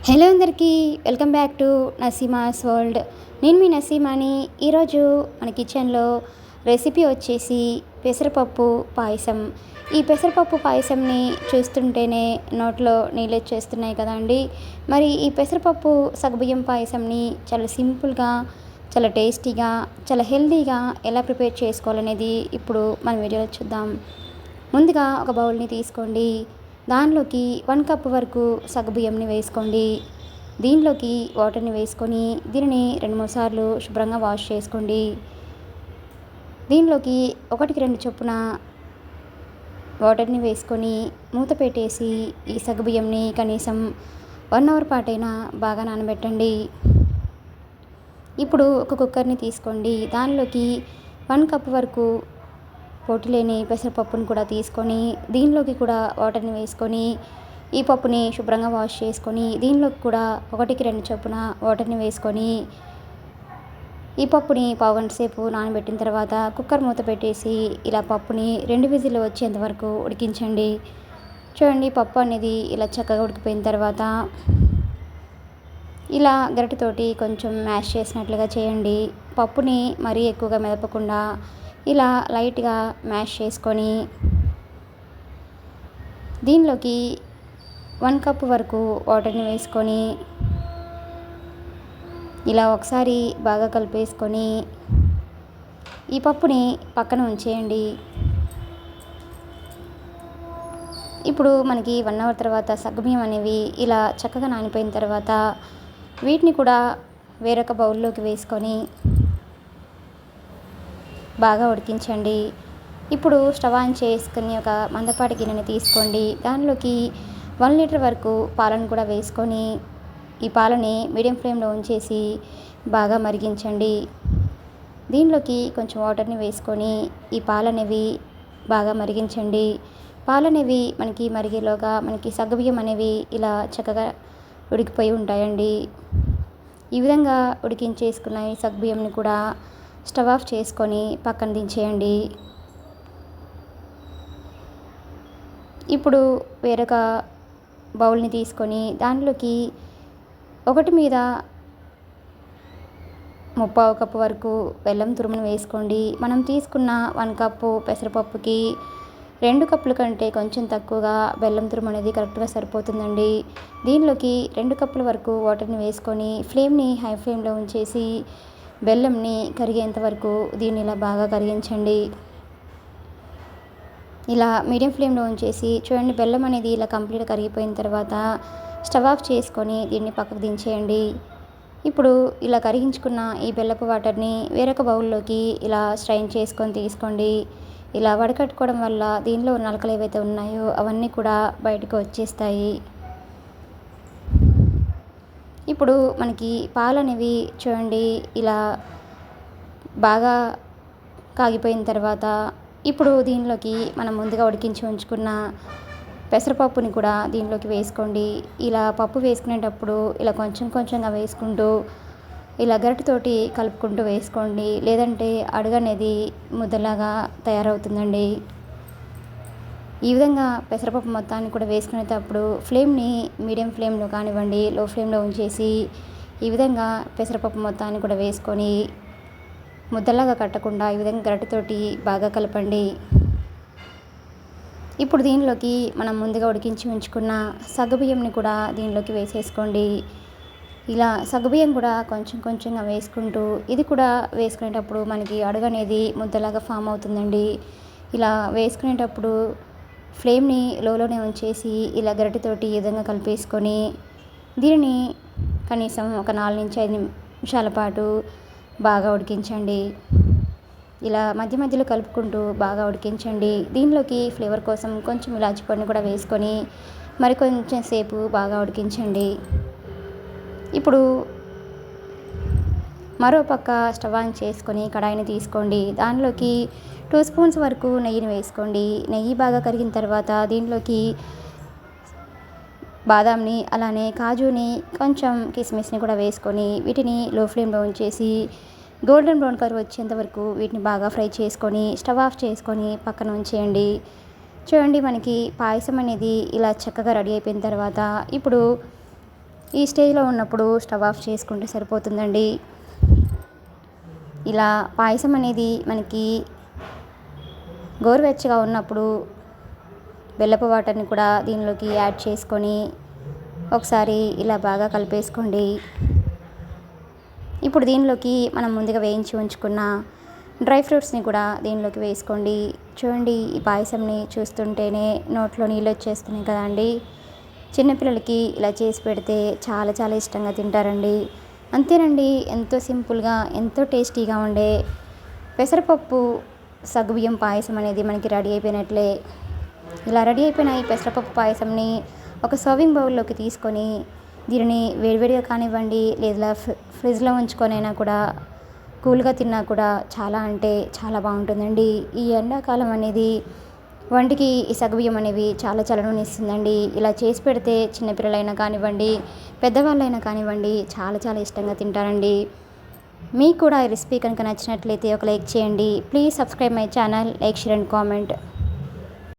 Hello అందరికీ welcome back to Naseema's world. నేను మీ నసీమాని. ఈరోజు మన కిచెన్లో రెసిపీ వచ్చేసి పెసరపప్పు పాయసం. ఈ పెసరపప్పు పాయసంని చూస్తుంటేనే నోట్లో నీళ్ళు వచ్చేస్తున్నాయి కదండి. మరి ఈ పెసరపప్పు సగ్గుబియ్యం పాయసంని చాలా సింపుల్గా, చాలా టేస్టీగా, చాలా హెల్తీగా ఎలా ప్రిపేర్ చేసుకోవాలనేది ఇప్పుడు మన వీడియోలో చూద్దాం. ముందుగా ఒక బౌల్ని తీసుకోండి. దానిలోకి 1 కప్ వరకు సగ్గుబియ్యంని వేసుకోండి. దీనిలోకి వాటర్ని వేసుకొని దీనిని 2-3 సార్లు శుభ్రంగా వాష్ చేసుకోండి. దీనిలోకి 1-2 చొప్పున వాటర్ని వేసుకొని మూత పెట్టేసి ఈ సగ్గుబియ్యంని కనీసం 1 అవర్ పాటైనా బాగా నానబెట్టండి. ఇప్పుడు ఒక కుక్కర్ని తీసుకోండి. దానిలోకి 1 కప్ వరకు పొట్టు లేని పెసరపప్పును కూడా తీసుకొని దీనిలోకి కూడా వాటర్ని వేసుకొని ఈ పప్పుని శుభ్రంగా వాష్ చేసుకొని దీనిలోకి కూడా 1-2 చొప్పున వాటర్ని వేసుకొని ఈ పప్పుని పావుగంట సేపు నానబెట్టిన తర్వాత కుక్కర్ మూత పెట్టేసి ఇలా పప్పుని 2 విజిల్లు వచ్చేంత వరకు ఉడికించండి. చూడండి, పప్పు అనేది ఇలా చక్కగా ఉడికిపోయిన తర్వాత ఇలా గరిటెతోటి కొంచెం మ్యాష్ చేసినట్లుగా చేయండి. పప్పుని మరీ ఎక్కువగా మెదపకుండా ఇలా లైట్గా మ్యాష్ చేసుకొని దీనిలోకి 1 కప్ వరకు వాటర్ని వేసుకొని ఇలా ఒకసారి బాగా కలిపేసుకొని ఈ పప్పుని పక్కన ఉంచేయండి. ఇప్పుడు మనకి 1 అవర్ తర్వాత సగ్గుబియ్యం అనేవి ఇలా చక్కగా నానిపోయిన తర్వాత వీటిని కూడా వేరొక బౌల్లోకి వేసుకొని బాగా ఉడికించండి. ఇప్పుడు స్టవ్ ఆన్ చేసుకుని ఒక మందపాటి గిన్నెని తీసుకోండి. దానిలోకి 1 లీటర్ వరకు పాలను కూడా వేసుకొని ఈ పాలని మీడియం ఫ్లేమ్లో ఉంచేసి బాగా మరిగించండి. దీనిలోకి కొంచెం వాటర్ని వేసుకొని ఈ పాలనేవి బాగా మరిగించండి. పాలనేవి మనకి మరిగేలోగా మనకి సగ్గుబియ్యం అనేవి ఇలా చక్కగా ఉడికిపోయి ఉంటాయండి. ఈ విధంగా ఉడికించేసుకున్న ఈ సగ్గుబియ్యంని కూడా స్టవ్ ఆఫ్ చేసుకొని పక్కన దించేయండి. ఇప్పుడు వేరొక బౌల్ని తీసుకొని దానిలోకి 1 మీద 1/4 కప్పు వరకు బెల్లం తురుమును వేసుకోండి. మనం తీసుకున్న 1 కప్పు పెసరపప్పుకి 2 కప్పుల కంటే కొంచెం తక్కువగా బెల్లం తురుము అనేది కరెక్ట్గా సరిపోతుందండి. దీనిలోకి 2 కప్పుల వరకు వాటర్ని వేసుకొని ఫ్లేమ్ని హై ఫ్లేమ్లో ఉంచేసి బెల్లంని కరిగేంత వరకు దీన్ని ఇలా బాగా కరిగించండి. ఇలా మీడియం ఫ్లేమ్లో ఉంచేసి చూడండి, బెల్లం అనేది ఇలా కంప్లీట్గా కరిగిపోయిన తర్వాత స్టవ్ ఆఫ్ చేసుకొని దీన్ని పక్కకు దించేయండి. ఇప్పుడు ఇలా కరిగించుకున్న ఈ బెల్లపు వాటర్ని వేరొక బౌల్లోకి ఇలా స్ట్రైన్ చేసుకొని తీసుకోండి. ఇలా వడకట్టుకోవడం వల్ల దీనిలో నలకలు ఏవైతే ఉన్నాయో అవన్నీ కూడా బయటకు వచ్చేస్తాయి. ఇప్పుడు మనకి పాలు అనేవి చూడండి ఇలా బాగా కాగిపోయిన తర్వాత ఇప్పుడు దీనిలోకి మనం ముందుగా ఉడికించి ఉంచుకున్న పెసరపప్పుని కూడా దీనిలోకి వేసుకోండి. ఇలా పప్పు వేసుకునేటప్పుడు ఇలా కొంచెం కొంచెంగా వేసుకుంటూ ఇలా గరిటెతోటి కలుపుకుంటూ వేసుకోండి, లేదంటే అడుగు అనేది ముద్దలాగా తయారవుతుందండి. ఈ విధంగా పెసరపప్పు మొత్తాన్ని కూడా వేసుకునేటప్పుడు ఫ్లేమ్ని మీడియం ఫ్లేమ్లో కానివ్వండి, లో ఫ్లేమ్లో ఉంచేసి ఈ విధంగా పెసరపప్పు మొత్తాన్ని కూడా వేసుకొని ముద్దలాగా కట్టకుండా ఈ విధంగా గరిటెతోటి బాగా కలపండి. ఇప్పుడు దీనిలోకి మనం ముందుగా ఉడికించి ఉంచుకున్న సగ్గుబియ్యంని కూడా దీనిలోకి వేసేసుకోండి. ఇలా సగ్గుబియ్యం కూడా కొంచెం కొంచెంగా వేసుకుంటూ ఇది కూడా వేసుకునేటప్పుడు మనకి అడుగు అనేది ముద్దలాగా ఫామ్ అవుతుందండి. ఇలా వేసుకునేటప్పుడు ఫ్లేమ్ని లోలోనే ఉంచేసి ఇలా గరిటెతోటి ఈ విధంగా కలిపేసుకొని దీనిని కనీసం ఒక 4-5 నిమిషాల పాటు బాగా ఉడికించండి. ఇలా మధ్య మధ్యలో కలుపుకుంటూ బాగా ఉడికించండి. దీనిలోకి ఫ్లేవర్ కోసం కొంచెం ఇలాచి పొడిని కూడా వేసుకొని మరి కొంచెం సేపు బాగా ఉడికించండి. ఇప్పుడు మరో పక్క స్టవ్ ఆన్ చేసుకొని కడాయిని తీసుకోండి. దానిలోకి 2 స్పూన్స్ వరకు నెయ్యిని వేసుకోండి. నెయ్యి బాగా కరిగిన తర్వాత దీనిలోకి బాదాంని అలానే కాజుని కొంచెం కిస్మిస్ని కూడా వేసుకొని వీటిని లో ఫ్లేమ్లో ఉంచేసి గోల్డెన్ బ్రౌన్ కలర్ వచ్చేంత వరకు వీటిని బాగా ఫ్రై చేసుకొని స్టవ్ ఆఫ్ చేసుకొని పక్కన ఉంచేయండి. చూడండి, మనకి పాయసం అనేది ఇలా చక్కగా రెడీ అయిపోయిన తర్వాత ఇప్పుడు ఈ స్టేజ్లో ఉన్నప్పుడు స్టవ్ ఆఫ్ చేసుకుంటే సరిపోతుందండి. ఇలా పాయసం అనేది మనకి గోరువెచ్చగా ఉన్నప్పుడు బెల్లపు వాటర్ని కూడా దీనిలోకి యాడ్ చేసుకొని ఒకసారి ఇలా బాగా కలిపేసుకోండి. ఇప్పుడు దీనిలోకి మనం ముందుగా వేయించి ఉంచుకున్న డ్రై ఫ్రూట్స్ని కూడా దీనిలోకి వేసుకోండి. చూడండి, ఈ పాయసంని చూస్తుంటేనే నోట్లో నీళ్ళు వచ్చేస్తున్నాయి కదండి. చిన్నపిల్లలకి ఇలా చేసి పెడితే చాలా చాలా ఇష్టంగా తింటారండి. అంతేనండి, ఎంతో సింపుల్గా ఎంతో టేస్టీగా ఉండే పెసరపప్పు సగ్గుబియ్యం పాయసం అనేది మనకి రెడీ అయిపోయినట్లే. ఇలా రెడీ అయిపోయిన ఈ పెసరపప్పు పాయసంని ఒక సర్వింగ్ బౌల్లోకి తీసుకొని దీనిని వేడివేడిగా కానివ్వండి, లేదా ఫ్రిడ్జ్లో ఉంచుకొనైనా కూడా కూల్గా తిన్నా కూడా చాలా అంటే చాలా బాగుంటుందండి. ఈ ఎండాకాలం అనేది వంటికి ఈ సగ్గుబియ్యం అనేవి చాలా చలననిస్తుందండి. ఇలా చేసి పెడితే చిన్నపిల్లలైనా కానివ్వండి, పెద్దవాళ్ళైనా కానివ్వండి చాలా చాలా ఇష్టంగా తింటారండి. మీకు కూడా ఈ రెసిపీ కనుక నచ్చినట్లయితే ఒక లైక్ చేయండి. Please subscribe my channel, like, share and comment.